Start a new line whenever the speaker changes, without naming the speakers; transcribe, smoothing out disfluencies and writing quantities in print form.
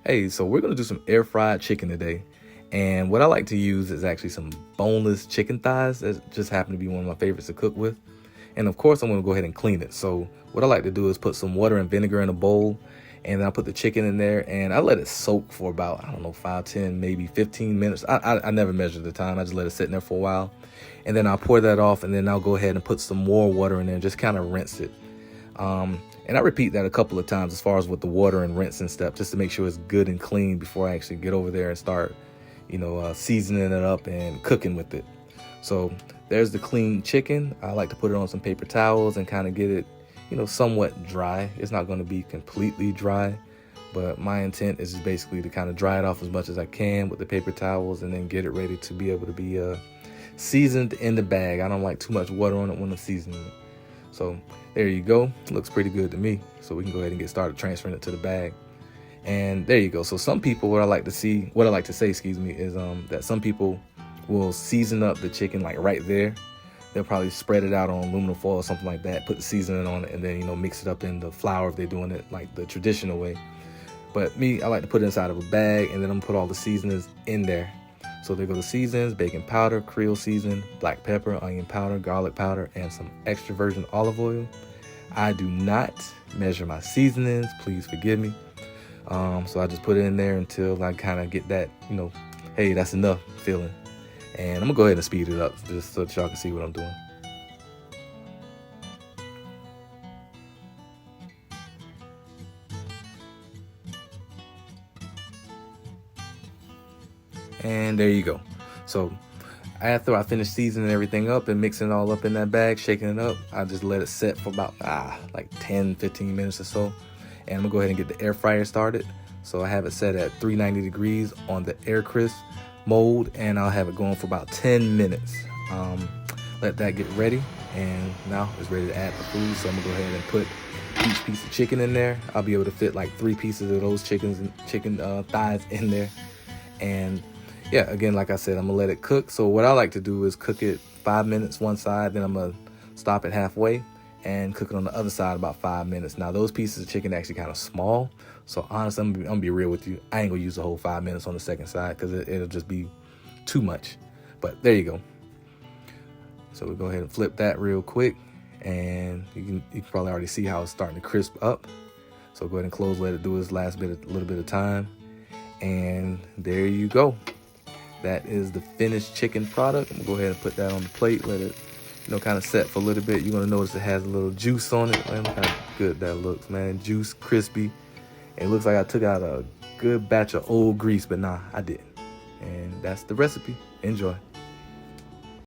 Hey, so we're gonna do some air fried chicken today. And what I like to use is actually some boneless chicken thighs. That just happen to be one of my favorites to cook with. And of course, I'm gonna go ahead and clean it. So what I like to do is put some water and vinegar in a bowl, and then I put the chicken in there and I let it soak for about, I don't know, 5, 10, maybe 15 minutes. I never measure the time. I just let it sit in there for a while. And then I'll pour that off, and then I'll go ahead and put some more water in there and just kind of rinse it. And I repeat that a couple of times as far as with the water and rinsing step, just to make sure it's good and clean before I actually get over there and start, seasoning it up and cooking with it. So there's the clean chicken. I like to put it on some paper towels and kind of get it, somewhat dry. It's not going to be completely dry, but my intent is basically to kind of dry it off as much as I can with the paper towels and then get it ready to be able to be seasoned in the bag. I don't like too much water on it when I'm seasoning it. So there you go. Looks pretty good to me. So we can go ahead and get started transferring it to the bag. And there you go. So some people, what I like to say, is that some people will season up the chicken like right there. They'll probably spread it out on aluminum foil or something like that, put the seasoning on it, and then, mix it up in the flour if they're doing it like the traditional way. But me, I like to put it inside of a bag, and then I'm gonna put all the seasonings in there. So there go the seasonings: baking powder, Creole season, black pepper, onion powder, garlic powder, and some extra virgin olive oil. I do not measure my seasonings, please forgive me. So I just put it in there until I kind of get that, hey, that's enough feeling. And I'm gonna go ahead and speed it up just so that y'all can see what I'm doing. And there you go. So after I finish seasoning everything up and mixing it all up in that bag, shaking it up, I just let it set for about like 10, 15 minutes or so. And I'm gonna go ahead and get the air fryer started. So I have it set at 390 degrees on the air crisp mode, and I'll have it going for about 10 minutes. Let that get ready, and now it's ready to add the food. So I'm gonna go ahead and put each piece of chicken in there. I'll be able to fit like 3 pieces of those chicken thighs in there. And yeah, again, like I said, I'm gonna let it cook. So what I like to do is cook it 5 minutes one side, then I'm gonna stop it halfway and cook it on the other side about 5 minutes. Now those pieces of chicken are actually kind of small, so honestly, I'm gonna be real with you. I ain't gonna use the whole 5 minutes on the second side because it'll just be too much. But there you go. So we'll go ahead and flip that real quick, and you can probably already see how it's starting to crisp up. So go ahead and close, let it do its little bit of time, and there you go. That is the finished chicken product. I'm gonna go ahead and put that on the plate, let it kind of set for a little bit. You're gonna notice it has a little juice on it. Man, look how good that looks, man. Juice, crispy. It looks like I took out a good batch of old grease, but nah, I didn't. And that's the recipe. Enjoy.